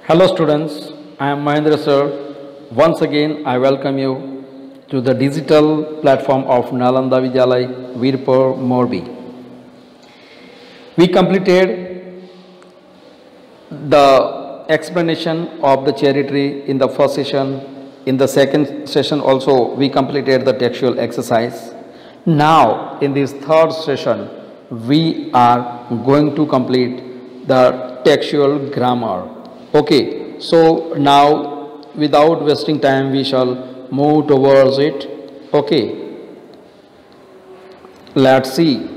Hello students, I am Mahendra sir. Once again I welcome you to the digital platform of Nalanda Vidyalaya, Virpur, Morbi. We completed the explanation of the cherry tree in the first session. In the second session also we completed the textual exercise. Now in this third session we are going to complete the textual grammar. Okay, so now without wasting time we shall move towards it. Okay, let's see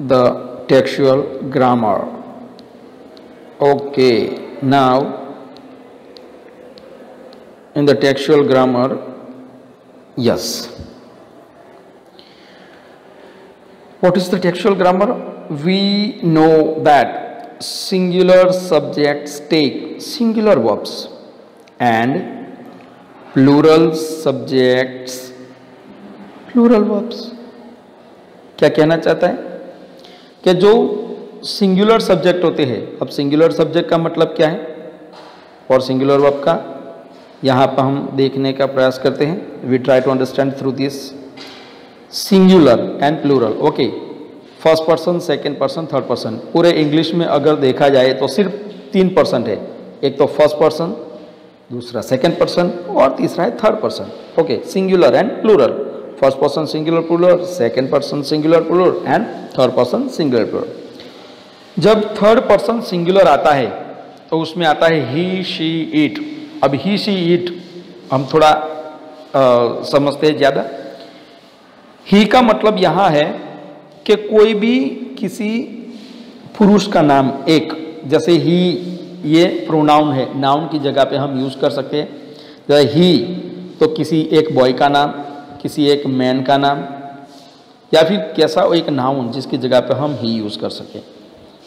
the textual grammar. Okay, now in the textual grammar, yes. What is the textual grammar? We know that singular subjects take singular verbs and plural subjects plural verbs. क्या कहना चाहता है कि जो singular subject होते हैं, अब singular subject का मतलब क्या है और सिंगुलर वर्ब का यहाँ पर हम देखने का प्रयास करते हैं. We try to understand through this singular and plural. Okay, first person, second person, third person. पूरे इंग्लिश में अगर देखा जाए तो सिर्फ 3% है. एक तो फर्स्ट पर्सन, दूसरा सेकेंड पर्सन और तीसरा है third person. Okay, singular and plural. First person singular plural, second person singular plural and third person singular plural. जब थर्ड पर्सन सिंगुलर आता है तो उसमें आता है ही, शी, इट. अब ही, शी, इट हम थोड़ा समझते हैं ज़्यादा. ही का मतलब यहाँ है कि कोई भी किसी पुरुष का नाम एक, जैसे ही ये प्रोनाउन है, नाउन की जगह पे हम यूज़ कर सकते हैं. जैसे ही तो किसी एक बॉय का नाम, किसी एक मैन का नाम, या फिर कैसा एक नाउन जिसकी जगह पे हम ही यूज़ कर सकें.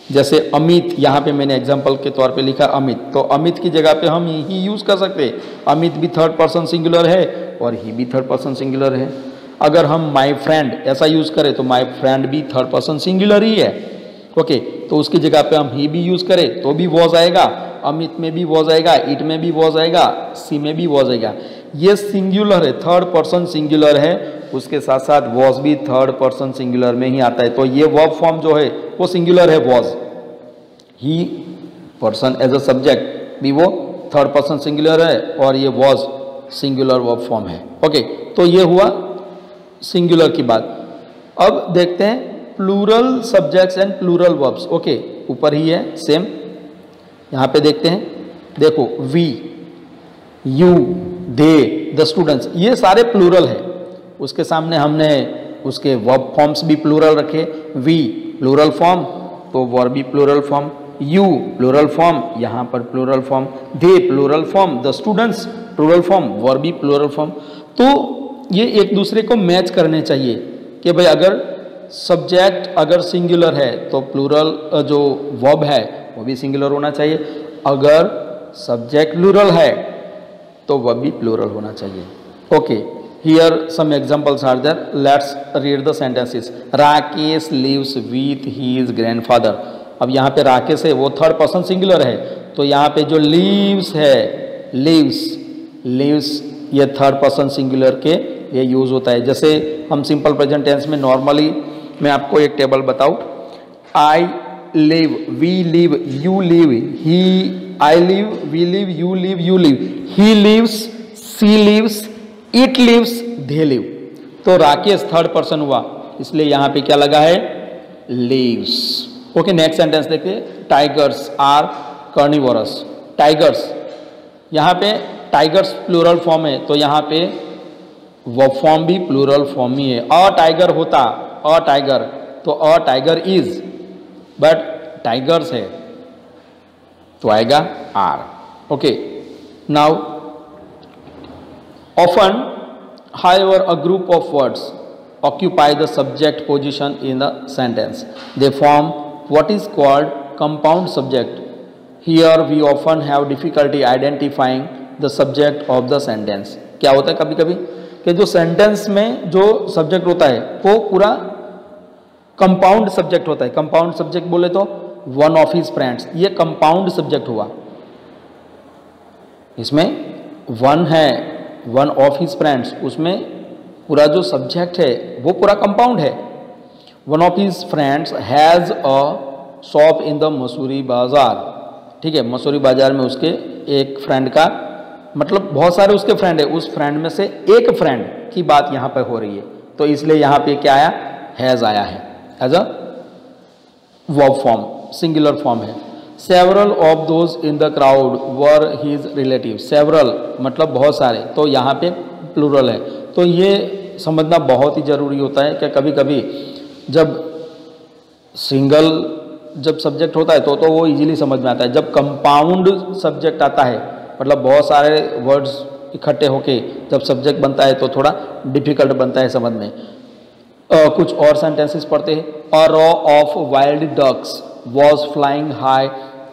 जैसे अमित, यहाँ पे मैंने एग्जांपल के तौर पे लिखा अमित, तो अमित की जगह पे हम ही यूज़ कर सकते हैं. अमित भी थर्ड पर्सन सिंगुलर है और ही भी थर्ड पर्सन सिंगुलर है. अगर हम माय फ्रेंड ऐसा यूज़ करें तो माय फ्रेंड भी थर्ड पर्सन सिंगुलर ही है. ओके, तो उसकी जगह पे हम ही भी यूज़ करें तो भी वॉज आएगा. अमित में भी वॉज आएगा, इट में भी वॉज आएगा, सी में भी वॉज आएगा. ये सिंगुलर है, थर्ड पर्सन सिंगुलर है, उसके साथ साथ वॉज भी थर्ड पर्सन सिंगुलर में ही आता है. तो ये वर्ब फॉर्म जो है वो सिंगुलर है, was. He person as a subject भी वो थर्ड पर्सन सिंगुलर है और ये वॉज सिंगुलर वर्ब फॉर्म है. ओके, तो ये हुआ सिंगुलर की बात. अब देखते हैं plural subjects and plural verbs. Okay, ऊपर ही है सेम. यहाँ पे देखते हैं, देखो we, you, they, the students, ये सारे प्लूरल है. उसके सामने हमने उसके वर्ब फॉर्म्स भी प्लूरल रखे. वी प्लूरल फॉर्म तो वर्ब भी plural form, you plural form, यहाँ पर plural form, they plural form, the students plural form, verb भी प्लूरल फॉर्म. तो ये एक दूसरे को मैच करने चाहिए कि भाई अगर सब्जेक्ट अगर सिंगुलर है तो प्लूरल जो वर्ब है वो भी सिंगुलर होना चाहिए. अगर सब्जेक्ट प्लूरल है तो वर्ब भी प्लूरल होना चाहिए. Okay, here some examples are there. Let's read the sentences. Rakesh lives with his grandfather. अब यहाँ पे राकेश है वो थर्ड पर्सन सिंगुलर है, तो यहाँ पे जो लिव्स है, लिव्स ये थर्ड पर्सन सिंगुलर के ये यूज़ होता है. जैसे हम सिंपल प्रेजेंट टेंस में नॉर्मली मैं आपको एक टेबल बताऊँ. I live, we live, you live, he, I live, we live, you live, you live, he lives, she lives, it lives, they live. तो राकेश थर्ड पर्सन हुआ, इसलिए यहाँ पे क्या लगा है, लिव्स. ओके, नेक्स्ट सेंटेंस देखिए. Tigers are carnivorous. टाइगर्स, यहाँ पे टाइगर्स प्लूरल फॉर्म है तो यहाँ पे वर्ब फॉर्म भी प्लूरल फॉर्म ही है. अ टाइगर होता, अ टाइगर, तो a tiger is, but tigers है तो आएगा are. Okay, now often however a group of words occupy the subject position in the sentence. They form what is called compound subject. Here we often have difficulty identifying the subject of the sentence. क्या होता है कभी कभी कि जो sentence में जो subject होता है वो पूरा कंपाउंड सब्जेक्ट होता है. कंपाउंड सब्जेक्ट बोले तो वन ऑफ हिज फ्रेंड्स, ये कंपाउंड सब्जेक्ट हुआ. इसमें वन है, वन ऑफ हिज फ्रेंड्स, उसमें पूरा जो सब्जेक्ट है वो पूरा कंपाउंड है। One of his friends has a shop in the Mussoorie बाज़ार, ठीक है, मसूरी बाज़ार में उसके एक फ्रेंड का, मतलब बहुत सारे उसके फ्रेंड है, उस फ्रेंड में से एक फ्रेंड की बात यहाँ पे हो रही है, तो इसलिए यहाँ पे क्या आया, हैज़ आया है as a verb form, singular form है। Several of those in the crowd were his relative, several मतलब बहुत सारे, तो यहाँ पे प्लूरल है। तो ये समझना बहुत ही ज़रूरी होता है कि कभी कभी जब सिंगल जब सब्जेक्ट होता है तो वो इजीली समझ में आता है, जब कंपाउंड सब्जेक्ट आता है मतलब बहुत सारे वर्ड्स इकट्ठे होके जब सब्जेक्ट बनता है तो थोड़ा डिफिकल्ट बनता है समझ में। कुछ और सेंटेंसेस पढ़ते हैं। A row of wild ducks was flying high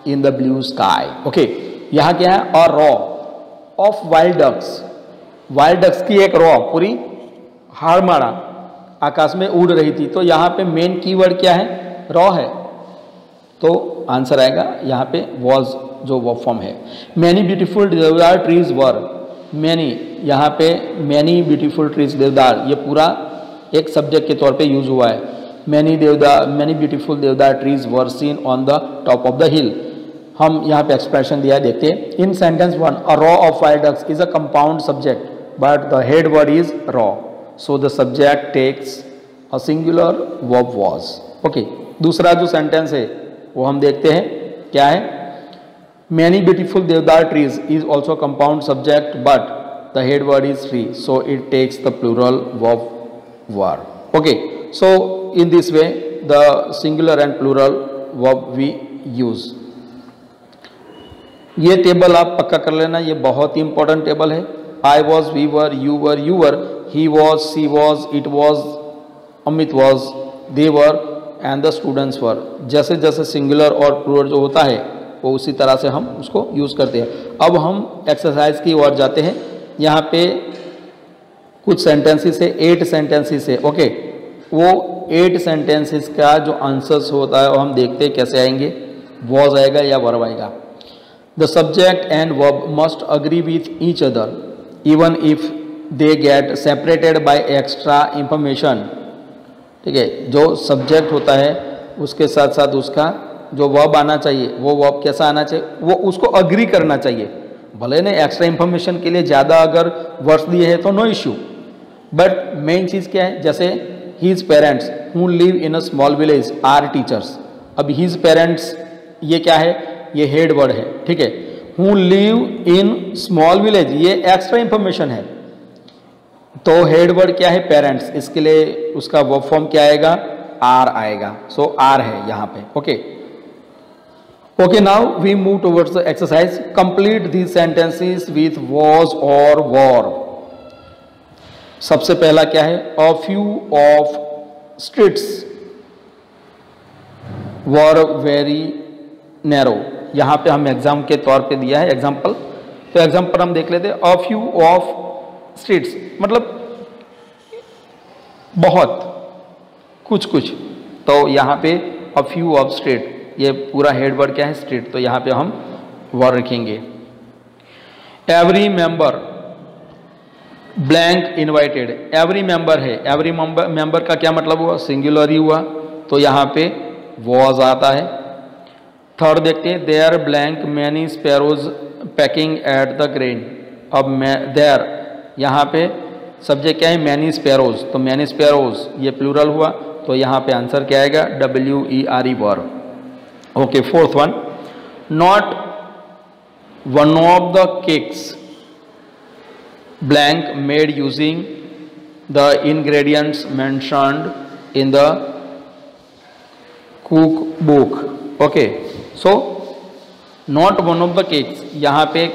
in the blue sky. Okay, यहाँ क्या है, a row of wild ducks, wild ducks की एक रॉ पूरी हार मारा आकाश में उड़ रही थी, तो यहाँ पे मेन कीवर्ड क्या है, रॉ है, तो आंसर आएगा यहाँ पे वॉज जो वर्ब फॉर्म है। मैनी ब्यूटीफुल देवदार ट्रीज वर, मैनी यहाँ पे मैनी ब्यूटीफुल ट्रीज देवदार ये पूरा एक सब्जेक्ट के तौर पे यूज हुआ है। मैनी ब्यूटीफुल देवदार trees were seen on the top of the hill. हम यहाँ पे एक्सप्रेशन दिया है, देखते हैं। In sentence one, a row of wild ducks is a compound subject but the head word is row, so the subject takes a singular verb was. Okay, दूसरा जो sentence है वो हम देखते हैं क्या है। मैनी ब्यूटीफुल देवदार trees is also compound subject but the head word is tree, so it takes the plural verb were. Okay, so in this way the singular and plural verb we use. ये table आप पक्का कर लेना, ये बहुत ही important table है। I was, we were, you were, he was, she was, it was, Amit was, they were and the students were. जैसे जैसे सिंगुलर और प्लूरल जो होता है वो उसी तरह से हम उसको यूज करते हैं। अब हम एक्सरसाइज की ओर जाते हैं। यहाँ पे कुछ सेंटेंसेस है, 8 सेंटेंसेस है। ओके, वो 8 सेंटेंसेस का जो आंसर्स होता है वो हम देखते हैं कैसे आएंगे, वॉज आएगा या वर्ब आएगा। The subject and verb must agree with each other even if they get separated by extra information. ठीक है, जो सब्जेक्ट होता है उसके साथ साथ उसका जो वर्ब आना चाहिए, वो वर्ब कैसा आना चाहिए, वो उसको अग्री करना चाहिए। भले ने एक्स्ट्रा इंफॉर्मेशन के लिए ज़्यादा अगर वर्ड्स दिए हैं तो नो इश्यू, बट मेन चीज़ क्या है, जैसे his parents who live in a small village are teachers. अब हीज पेरेंट्स ये क्या है, ये हेड वर्ड है, ठीक है। Who live in small village ये एक्स्ट्रा इंफॉर्मेशन है, तो हेड वर्ड क्या है, पेरेंट्स, इसके लिए उसका वर्ब फॉर्म क्या आएगा, आर आएगा। सो आर है यहाँ पे। Okay, now we move towards the exercise. Complete these sentences with was और वर। सबसे पहला क्या है, a few of streets were very narrow. यहाँ पे हम एग्जाम के तौर पे दिया है एग्जाम्पल, तो एग्जाम्पल हम देख लेते हैं। अ फ्यू ऑफ स्ट्रीट्स मतलब बहुत, कुछ कुछ, तो यहाँ पे अ फ्यू ऑफ स्ट्रीट, ये पूरा हेड वर्ड क्या है, स्ट्रीट, तो यहाँ पे हम वर रखेंगे। Every member blank invited, every member है, एवरी मेंबर का क्या मतलब हुआ, सिंगुलर ही हुआ, तो यहाँ पे वॉज आता है। थर्ड देखते हैं, there blank many sparrows pecking at the grain. अब देयर यहाँ पे सब्जेक्ट क्या है, मैनी स्पैरोज, तो मैनी स्पैरोज ये प्लूरल हुआ, तो यहाँ पे आंसर क्या आएगा, WERE were. Okay, fourth one, not one of the cakes blank made using the ingredients mentioned in the cookbook. Okay, so not one of the cakes, यहाँ पे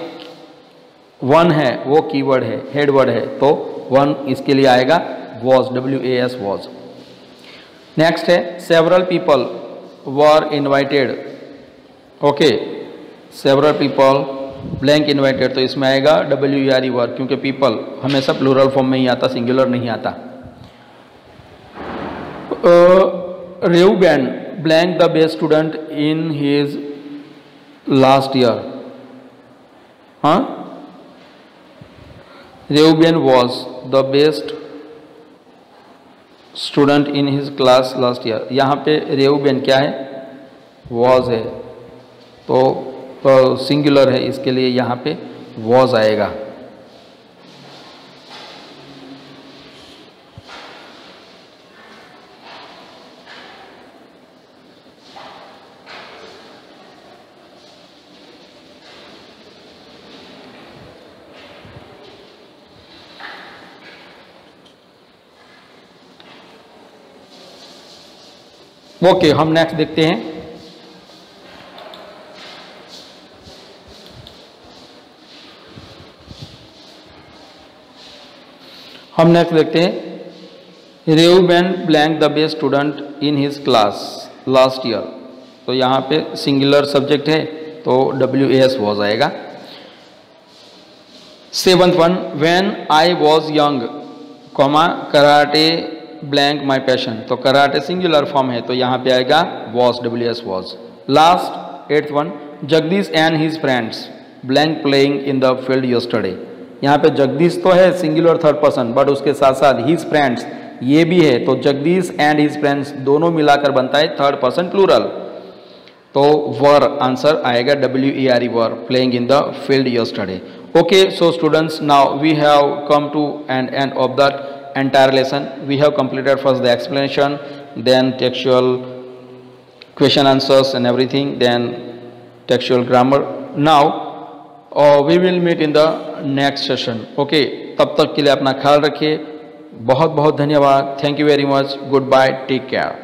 one है, वो कीवर्ड है, हेड वर्ड है, तो one इसके लिए आएगा वॉज, WAS वॉज। नेक्स्ट है, several people were invited. Okay, several people blank invited, तो इसमें आएगा WERE वर, क्योंकि पीपल हमेशा प्लूरल फॉर्म में ही आता, सिंगुलर नहीं आता। Reuben blank the best student in his last year. हाँ, Reuben was the best student in his class last year. यहाँ पे रेउबेन क्या है, वॉज है, तो सिंगुलर है, इसके लिए यहाँ पे वॉज आएगा। ओके, हम नेक्स्ट देखते हैं। हम नेक्स्ट देखते हैं Reuben blank the best student in his class last year. तो यहाँ पे सिंगुलर सब्जेक्ट है तो WAS वॉज आएगा। 7th one, when I was young comma karate blank my passion. तो कराटे सिंगुलर फॉर्म है तो यहाँ पे आएगा was, WS was. Last 8th one, Jagdish and his friends blank playing in the field yesterday. यहाँ पे जगदीश तो है सिंगुलर थर्ड पर्सन, बट उसके साथ साथ हिज फ्रेंड्स ये भी है, तो जगदीश एंड हिज फ्रेंड्स दोनों मिलाकर बनता है थर्ड पर्सन प्लूरल। तो वर आंसर आएगा WERE, were playing in the field yesterday. Okay, so students, now we have come to an end of that entire lesson. We have completed first the explanation, then textual question answers and everything, then textual grammar. Now we will meet in the next session. Okay, तब तक के लिए अपना ख्याल रखिए। बहुत बहुत धन्यवाद। Thank you very much. Goodbye. Take care.